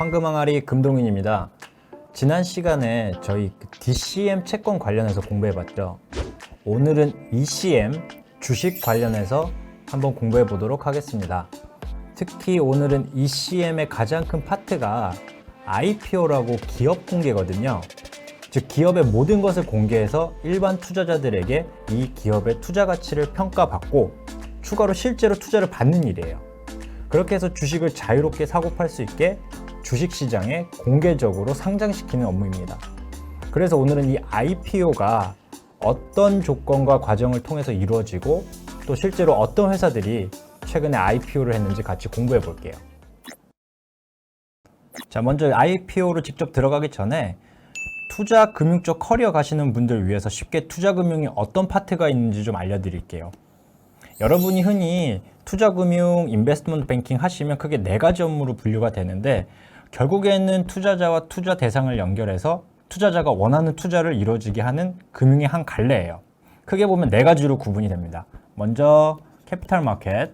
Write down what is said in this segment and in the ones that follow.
황금항아리 금동인입니다. 지난 시간에 저희 DCM 채권 관련해서 공부해봤죠. 오늘은 ECM 주식 관련해서 한번 공부해 보도록 하겠습니다. 특히 오늘은 ECM의 가장 큰 파트가 IPO라고 기업 공개거든요. 즉 기업의 모든 것을 공개해서 일반 투자자들에게 이 기업의 투자 가치를 평가받고 추가로 실제로 투자를 받는 일이에요. 그렇게 해서 주식을 자유롭게 사고 팔 수 있게 주식시장에 공개적으로 상장시키는 업무입니다. 그래서 오늘은 이 IPO가 어떤 조건과 과정을 통해서 이루어지고 또 실제로 어떤 회사들이 최근에 IPO를 했는지 같이 공부해 볼게요. 자, 먼저 IPO로 직접 들어가기 전에 투자 금융 쪽 커리어 가시는 분들 위해서 쉽게 투자 금융이 어떤 파트가 있는지 좀 알려드릴게요. 여러분이 흔히 투자 금융, 인베스트먼트 뱅킹 하시면 크게 네 가지 업무로 분류가 되는데 결국에는 투자자와 투자 대상을 연결해서 투자자가 원하는 투자를 이루어지게 하는 금융의 한 갈래예요. 크게 보면 네 가지로 구분이 됩니다. 먼저 캐피탈 마켓,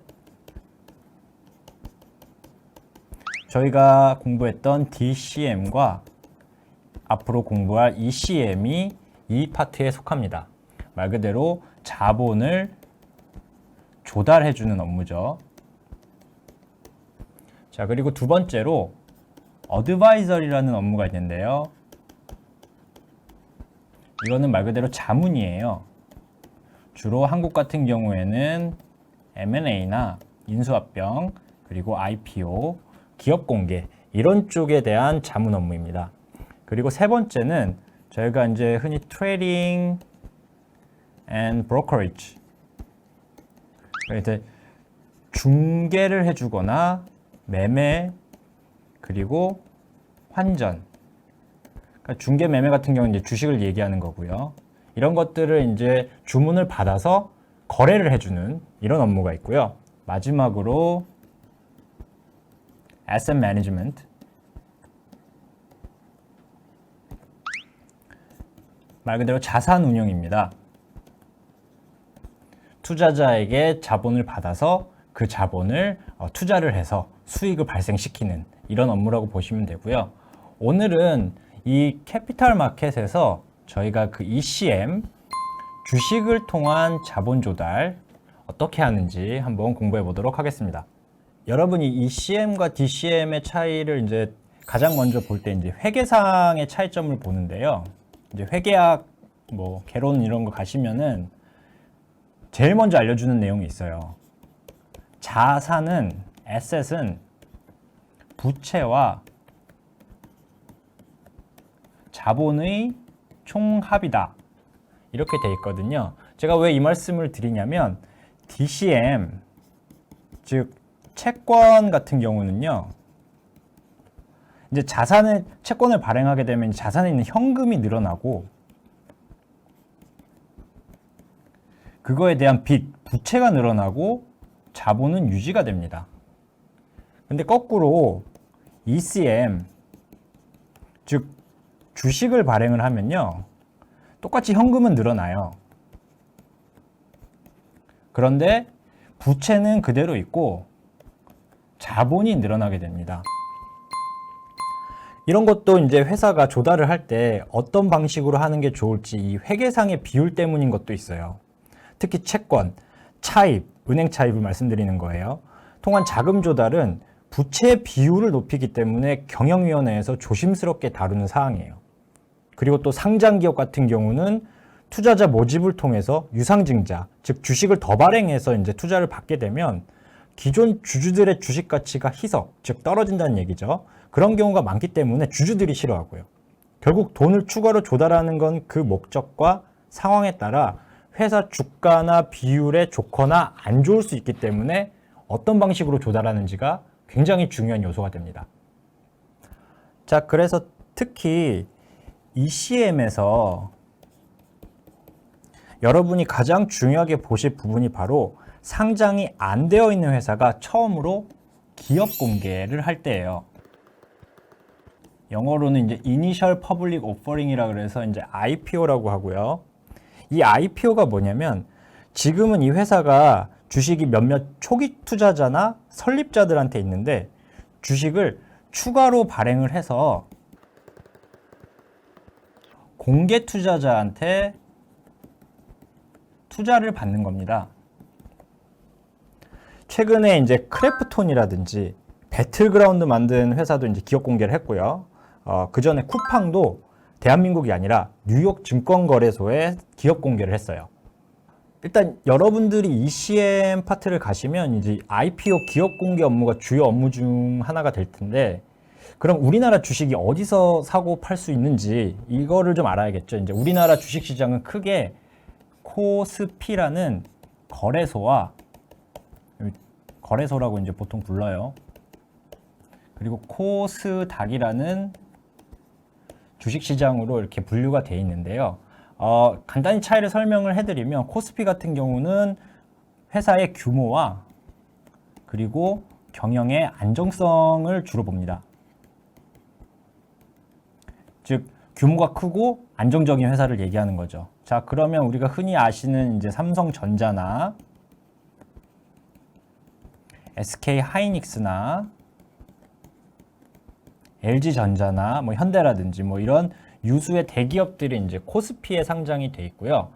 저희가 공부했던 DCM과 앞으로 공부할 ECM이 이 파트에 속합니다. 말 그대로 자본을 조달해주는 업무죠. 자, 그리고 두 번째로 어드바이저리라는 업무가 있는데요. 이거는 말 그대로 자문이에요. 주로 한국 같은 경우에는 M&A나 인수합병, 그리고 IPO, 기업 공개 이런 쪽에 대한 자문 업무입니다. 그리고 세 번째는 저희가 이제 흔히 트레이딩 앤 브로커리지, 이제 중개를 해주거나 매매 그리고 환전, 그러니까 중개 매매 같은 경우는 이제 주식을 얘기하는 거고요. 이런 것들을 이제 주문을 받아서 거래를 해주는 이런 업무가 있고요. 마지막으로 Asset Management, 말 그대로 자산 운용입니다. 투자자에게 자본을 받아서 그 자본을 투자를 해서 수익을 발생시키는 이런 업무라고 보시면 되고요. 오늘은 이 캐피탈 마켓에서 저희가 그 ECM, 주식을 통한 자본 조달 어떻게 하는지 한번 공부해 보도록 하겠습니다. 여러분이 ECM과 DCM의 차이를 이제 가장 먼저 볼 때 이제 회계상의 차이점을 보는데요. 이제 회계학, 개론 이런 거 가시면은 제일 먼저 알려주는 내용이 있어요. 자산은, 에셋은 부채와 자본의 총합이다. 이렇게 돼 있거든요. 제가 왜 이 말씀을 드리냐면 DCM, 즉 채권 같은 경우는요. 이제 채권을 발행하게 되면 자산에 있는 현금이 늘어나고 그거에 대한 부채가 늘어나고 자본은 유지가 됩니다. 근데 거꾸로 ECM, 즉 주식을 발행을 하면요. 똑같이 현금은 늘어나요. 그런데 부채는 그대로 있고 자본이 늘어나게 됩니다. 이런 것도 이제 회사가 조달을 할 때 어떤 방식으로 하는 게 좋을지 이 회계상의 비율 때문인 것도 있어요. 특히 채권, 차입, 은행 차입을 말씀드리는 거예요. 통한 자금 조달은 부채 비율을 높이기 때문에 경영위원회에서 조심스럽게 다루는 사항이에요. 그리고 또 상장기업 같은 경우는 투자자 모집을 통해서 유상증자, 즉 주식을 더 발행해서 이제 투자를 받게 되면 기존 주주들의 주식 가치가 희석, 즉 떨어진다는 얘기죠. 그런 경우가 많기 때문에 주주들이 싫어하고요. 결국 돈을 추가로 조달하는 건 그 목적과 상황에 따라 회사 주가나 비율에 좋거나 안 좋을 수 있기 때문에 어떤 방식으로 조달하는지가 굉장히 중요한 요소가 됩니다. 자, 그래서 특히 ECM에서 여러분이 가장 중요하게 보실 부분이 바로 상장이 안 되어 있는 회사가 처음으로 기업 공개를 할 때예요. 영어로는 이제 Initial Public Offering이라 그래서 이제 IPO라고 하고요. 이 IPO가 뭐냐면 지금은 이 회사가 주식이 몇몇 초기 투자자나 설립자들한테 있는데 주식을 추가로 발행을 해서 공개 투자자한테 투자를 받는 겁니다. 최근에 이제 크래프톤이라든지 배틀그라운드 만든 회사도 이제 기업 공개를 했고요. 그 전에 쿠팡도 대한민국이 아니라 뉴욕 증권거래소에 기업 공개를 했어요. 일단 여러분들이 ECM 파트를 가시면 이제 IPO 기업 공개 업무가 주요 업무 중 하나가 될 텐데, 그럼 우리나라 주식이 어디서 사고 팔 수 있는지 이거를 좀 알아야겠죠. 이제 우리나라 주식 시장은 크게 코스피라는 거래소라고 이제 보통 불러요. 그리고 코스닥이라는 주식시장으로 이렇게 분류가 되어 있는데요. 간단히 차이를 설명을 해드리면 코스피 같은 경우는 회사의 규모와 그리고 경영의 안정성을 주로 봅니다. 즉 규모가 크고 안정적인 회사를 얘기하는 거죠. 자, 그러면 우리가 흔히 아시는 이제 삼성전자나 SK 하이닉스나 LG전자나 뭐 현대라든지 뭐 이런 유수의 대기업들이 이제 코스피에 상장이 돼 있고요.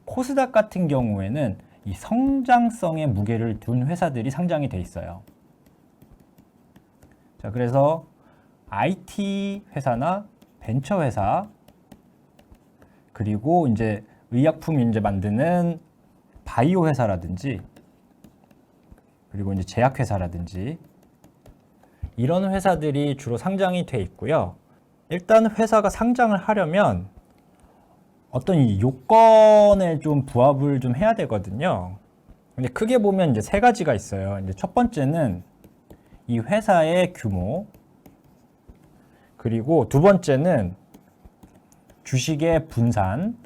코스닥 같은 경우에는 이 성장성에 무게를 둔 회사들이 상장이 돼 있어요. 자, 그래서 IT 회사나 벤처 회사, 그리고 이제 의약품 이제 만드는 바이오 회사라든지, 그리고 이제 제약 회사라든지 이런 회사들이 주로 상장이 돼 있고요. 일단 회사가 상장을 하려면 어떤 이 요건에 좀 부합을 좀 해야 되거든요. 근데 크게 보면 이제 세 가지가 있어요. 이제 첫 번째는 이 회사의 규모, 그리고 두 번째는 주식의 분산.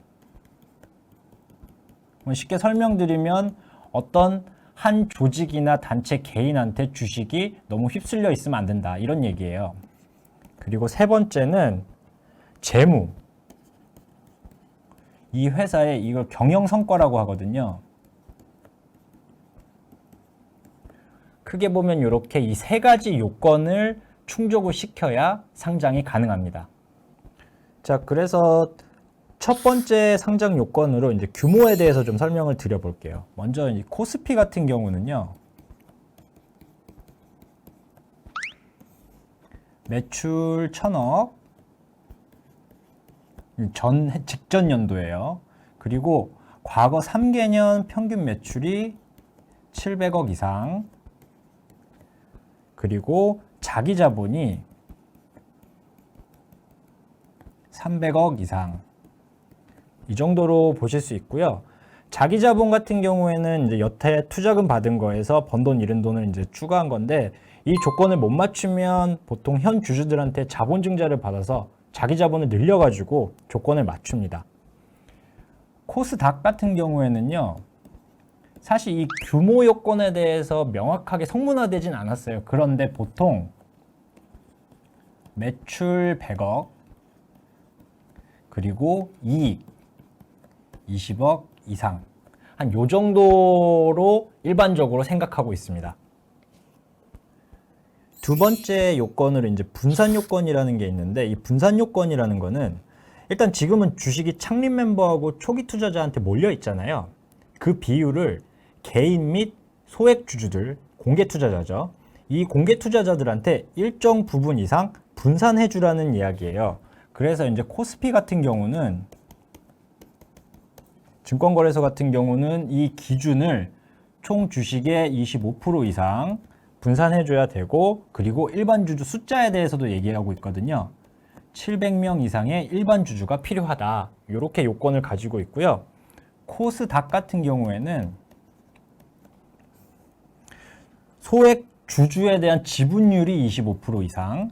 쉽게 설명드리면 어떤 한 조직이나 단체 개인한테 주식이 너무 휩쓸려 있으면 안 된다, 이런 얘기예요. 그리고 세 번째는 재무. 이 회사의 이걸 경영 성과라고 하거든요. 크게 보면 이렇게 이 세 가지 요건을 충족을 시켜야 상장이 가능합니다. 자, 그래서 첫 번째 상장 요건으로 이제 규모에 대해서 좀 설명을 드려볼게요. 먼저 이 코스피 같은 경우는요, 매출 1,000억, 직전 연도예요. 그리고 과거 3개년 평균 매출이 700억 이상, 그리고 자기 자본이 300억 이상, 이 정도로 보실 수 있고요. 자기 자본 같은 경우에는 이제 여태 투자금 받은 거에서 번 돈 잃은 돈을 이제 추가한 건데, 이 조건을 못 맞추면 보통 현 주주들한테 자본 증자를 받아서 자기 자본을 늘려가지고 조건을 맞춥니다. 코스닥 같은 경우에는요, 사실 이 규모 요건에 대해서 명확하게 성문화되진 않았어요. 그런데 보통 매출 100억, 그리고 이익 20억 이상, 한 요 정도로 일반적으로 생각하고 있습니다. 두 번째 요건으로 이제 분산 요건이라는 게 있는데, 이 분산 요건이라는 거는 일단 지금은 주식이 창립 멤버하고 초기 투자자한테 몰려 있잖아요. 그 비율을 개인 및 소액 주주들, 공개 투자자죠. 이 공개 투자자들한테 일정 부분 이상 분산해 주라는 이야기예요. 그래서 이제 코스피 같은 경우는, 증권거래소 같은 경우는 이 기준을 총 주식의 25% 이상 분산해 줘야 되고, 그리고 일반 주주 숫자에 대해서도 얘기하고 있거든요. 700명 이상의 일반 주주가 필요하다, 이렇게 요건을 가지고 있고요. 코스닥 같은 경우에는 소액 주주에 대한 지분율이 25% 이상,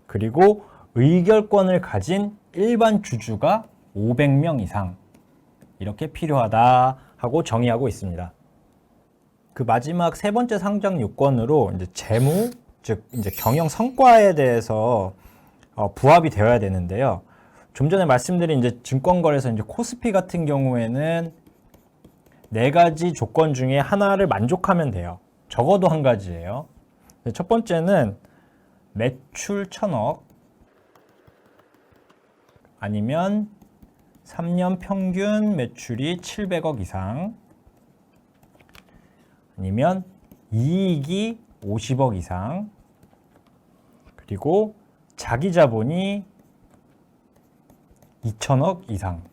그리고 의결권을 가진 일반 주주가 500명 이상, 이렇게 필요하다 하고 정의하고 있습니다. 그 마지막 세 번째 상장 요건으로 이제 재무, 즉 이제 경영 성과에 대해서 부합이 되어야 되는데요. 좀 전에 말씀드린 이제 증권거래소 이제 코스피 같은 경우에는 네 가지 조건 중에 하나를 만족하면 돼요. 적어도 한 가지예요. 첫 번째는 매출 1000억 아니면 3년 평균 매출이 700억 이상 아니면 이익이 50억 이상 그리고 자기 자본이 2천억 이상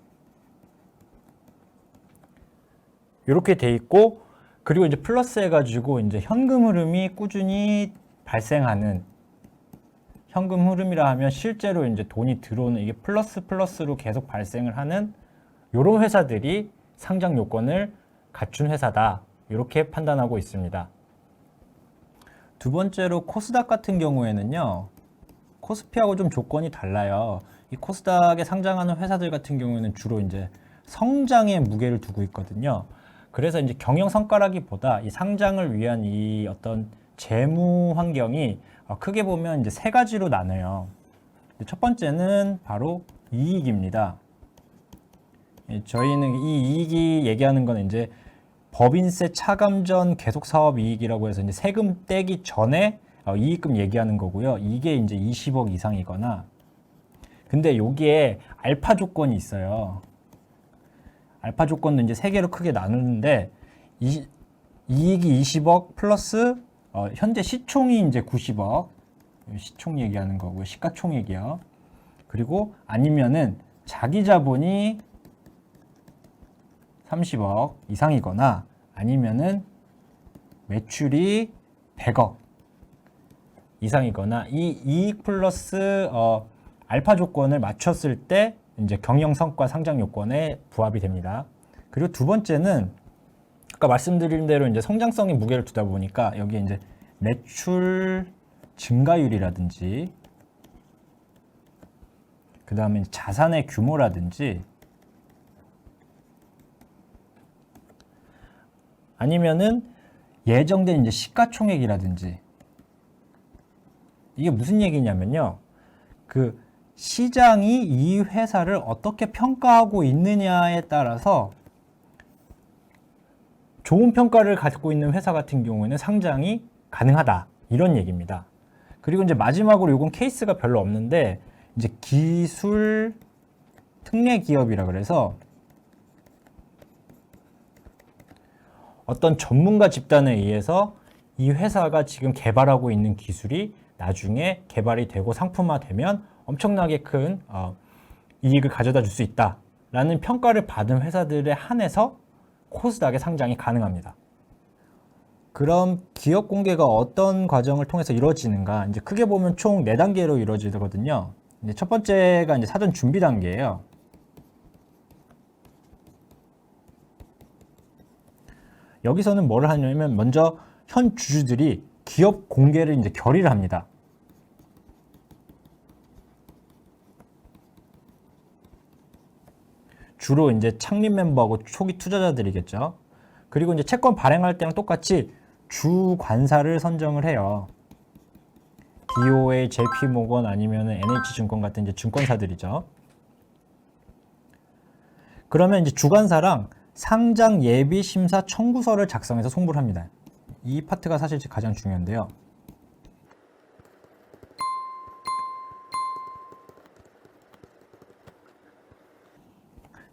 이렇게 돼 있고 그리고 이제 플러스 해가지고 이제 현금 흐름이 꾸준히 발생하는 현금 흐름이라 하면 실제로 이제 돈이 들어오는 이게 플러스로 계속 발생을 하는 이런 회사들이 상장 요건을 갖춘 회사다 이렇게 판단하고 있습니다. 두 번째로 코스닥 같은 경우에는요. 코스피하고 좀 조건이 달라요. 이 코스닥에 상장하는 회사들 같은 경우에는 주로 이제 성장에 무게를 두고 있거든요. 그래서 이제 경영 성과라기보다 이 상장을 위한 이 어떤 재무 환경이 크게 보면 이제 세 가지로 나눠요. 첫 번째는 바로 이익입니다. 저희는 이 이익이 얘기하는 건 이제 법인세 차감 전 계속 사업 이익이라고 해서 이제 세금 떼기 전에 이익금 얘기하는 거고요. 이게 이제 20억 이상이거나 근데 여기에 알파 조건이 있어요. 알파 조건도 이제 세 개로 크게 나누는데 이익이 20억 플러스 현재 시총이 이제 90억 시총 얘기하는 거고요. 시가총액이요. 그리고 아니면은 자기 자본이 30억 이상이거나 아니면은 매출이 100억 이상이거나 이 이익 플러스 알파 조건을 맞췄을 때 이제 경영 성과 상장 요건에 부합이 됩니다. 그리고 두 번째는 아까 말씀드린 대로 이제 성장성에 무게를 두다 보니까 여기에 이제 매출 증가율이라든지 그 다음에 자산의 규모라든지 아니면은 예정된 이제 시가총액이라든지 이게 무슨 얘기냐면요. 그 시장이 이 회사를 어떻게 평가하고 있느냐에 따라서 좋은 평가를 갖고 있는 회사 같은 경우에는 상장이 가능하다. 이런 얘기입니다. 그리고 이제 마지막으로 이건 케이스가 별로 없는데 이제 기술 특례 기업이라 그래서 어떤 전문가 집단에 의해서 이 회사가 지금 개발하고 있는 기술이 나중에 개발이 되고 상품화되면 엄청나게 큰 이익을 가져다 줄 수 있다라는 평가를 받은 회사들에 한해서 코스닥의 상장이 가능합니다. 그럼 기업 공개가 어떤 과정을 통해서 이루어지는가? 이제 크게 보면 총 4단계로 이루어지거든요. 이제 첫 번째가 이제 사전 준비 단계예요. 여기서는 뭘 하냐면 먼저 현 주주들이 기업 공개를 이제 결의를 합니다. 주로 이제 창립 멤버하고 초기 투자자들이겠죠. 그리고 이제 채권 발행할 때랑 똑같이 주관사를 선정을 해요. DOA, JP모건 아니면 NH증권 같은 이제 증권사들이죠. 그러면 이제 주관사랑 상장 예비 심사 청구서를 작성해서 송부를 합니다. 이 파트가 사실 가장 중요한데요.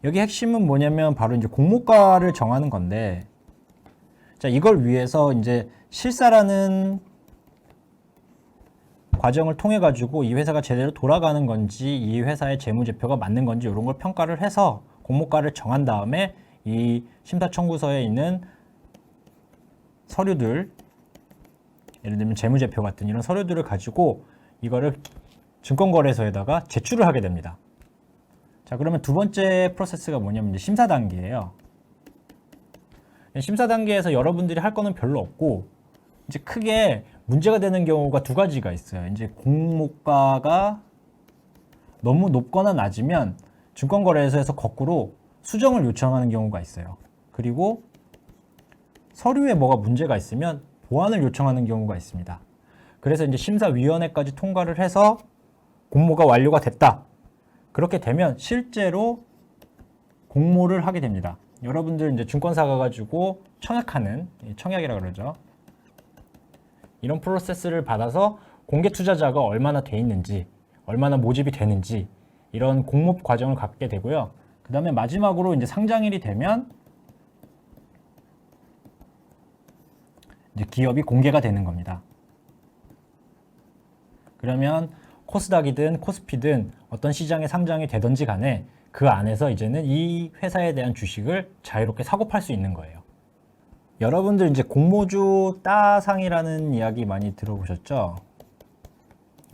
여기 핵심은 뭐냐면 바로 이제 공모가를 정하는 건데, 자, 이걸 위해서 이제 실사라는 과정을 통해 가지고 이 회사가 제대로 돌아가는 건지, 이 회사의 재무제표가 맞는 건지 이런 걸 평가를 해서 공모가를 정한 다음에 이 심사 청구서에 있는 서류들, 예를 들면 재무제표 같은 이런 서류들을 가지고 이거를 증권거래소에다가 제출을 하게 됩니다. 자, 그러면 두 번째 프로세스가 뭐냐면 이제 심사 단계예요. 심사 단계에서 여러분들이 할 거는 별로 없고, 이제 크게 문제가 되는 경우가 두 가지가 있어요. 이제 공모가가 너무 높거나 낮으면 증권거래소에서 거꾸로 수정을 요청하는 경우가 있어요. 그리고 서류에 뭐가 문제가 있으면 보완을 요청하는 경우가 있습니다. 그래서 이제 심사위원회까지 통과를 해서 공모가 완료가 됐다. 그렇게 되면 실제로 공모를 하게 됩니다. 여러분들 이제 증권사 가가지고 청약하는, 청약이라고 그러죠. 이런 프로세스를 받아서 공개 투자자가 얼마나 돼 있는지, 얼마나 모집이 되는지 이런 공모 과정을 갖게 되고요. 그 다음에 마지막으로 이제 상장일이 되면 이제 기업이 공개가 되는 겁니다. 그러면 코스닥이든 코스피든 어떤 시장에 상장이 되든지 간에 그 안에서 이제는 이 회사에 대한 주식을 자유롭게 사고 팔 수 있는 거예요. 여러분들 이제 공모주 따상이라는 이야기 많이 들어보셨죠?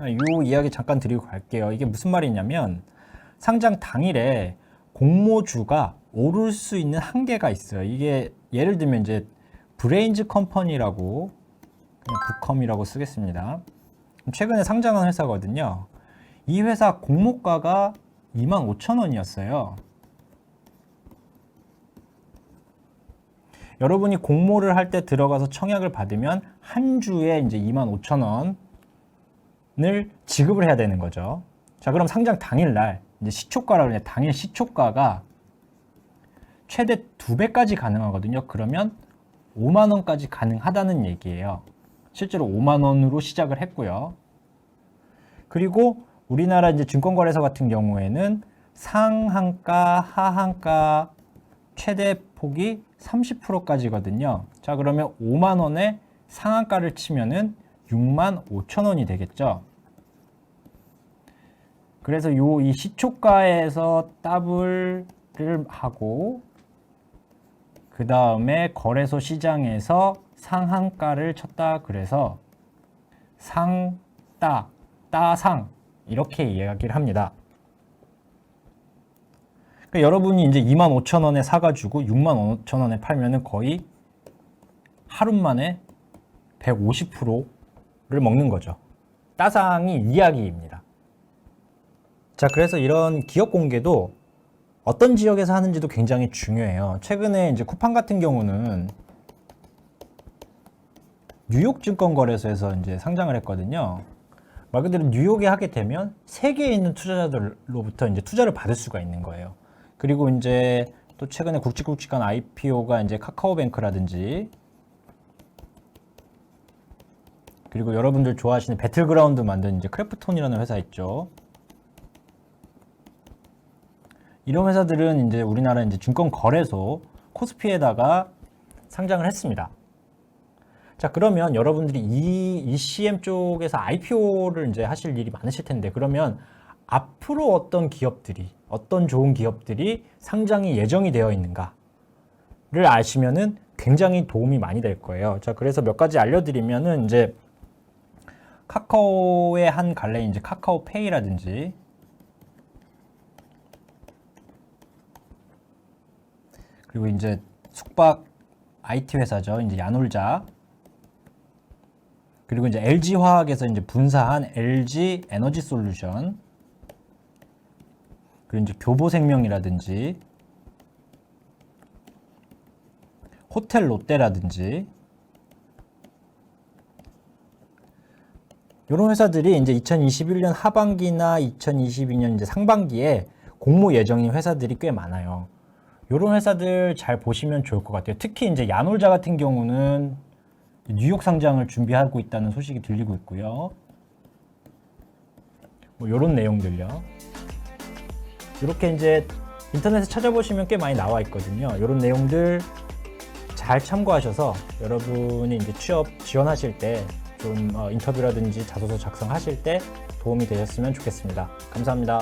이 이야기 잠깐 드리고 갈게요. 이게 무슨 말이냐면 상장 당일에 공모주가 오를 수 있는 한계가 있어요. 이게 예를 들면 이제 브레인즈 컴퍼니라고, 그냥 부컴이라고 쓰겠습니다. 최근에 상장한 회사거든요. 이 회사 공모가가 25,000원이었어요. 여러분이 공모를 할 때 들어가서 청약을 받으면 한 주에 이제 25,000원을 지급을 해야 되는 거죠. 자, 그럼 상장 당일날 이제 시초가라고 그러냐, 당일 시초가가 최대 2배까지 가능하거든요. 그러면 5만 원까지 가능하다는 얘기예요. 실제로 5만 원으로 시작을 했고요. 그리고 우리나라 이제 증권거래소 같은 경우에는 상한가, 하한가 최대 폭이 30%까지거든요. 자, 그러면 5만 원에 상한가를 치면은 6만 5천 원이 되겠죠. 그래서 이 시초가에서 더블을 하고 그 다음에 거래소 시장에서 상한가를 쳤다 그래서 상따, 따상 이렇게 이야기를 합니다. 그러니까 여러분이 이제 25,000원에 사가지고 65,000원에 팔면은 거의 하루 만에 150%를 먹는 거죠. 따상이 이야기입니다. 자, 그래서 이런 기업 공개도 어떤 지역에서 하는지도 굉장히 중요해요. 최근에 이제 쿠팡 같은 경우는 뉴욕 증권거래소에서 이제 상장을 했거든요. 말 그대로 뉴욕에 하게 되면 세계에 있는 투자자들로부터 이제 투자를 받을 수가 있는 거예요. 그리고 이제 또 최근에 굵직굵직한 IPO가 이제 카카오뱅크라든지, 그리고 여러분들 좋아하시는 배틀그라운드 만든 이제 크래프톤이라는 회사 있죠. 이런 회사들은 이제 우리나라 이제 증권거래소 코스피에다가 상장을 했습니다. 자, 그러면 여러분들이 이 ECM 쪽에서 IPO를 이제 하실 일이 많으실 텐데, 그러면 앞으로 어떤 좋은 기업들이 상장이 예정이 되어 있는가를 아시면은 굉장히 도움이 많이 될 거예요. 자, 그래서 몇 가지 알려드리면은 이제 카카오의 한 갈래인 이제 카카오페이라든지, 그리고 이제 숙박 IT 회사죠. 이제 야놀자. 그리고 이제 LG화학에서 이제 분사한 LG 에너지 솔루션. 그리고 이제 교보생명이라든지, 호텔 롯데라든지, 이런 회사들이 이제 2021년 하반기나 2022년 이제 상반기에 공모 예정인 회사들이 꽤 많아요. 이런 회사들 잘 보시면 좋을 것 같아요. 특히 이제 야놀자 같은 경우는 뉴욕 상장을 준비하고 있다는 소식이 들리고 있고요. 뭐 이런 내용들요. 이렇게 이제 인터넷에 찾아보시면 꽤 많이 나와 있거든요. 이런 내용들 잘 참고하셔서 여러분이 이제 취업 지원하실 때 좀 인터뷰라든지 자소서 작성하실 때 도움이 되셨으면 좋겠습니다. 감사합니다.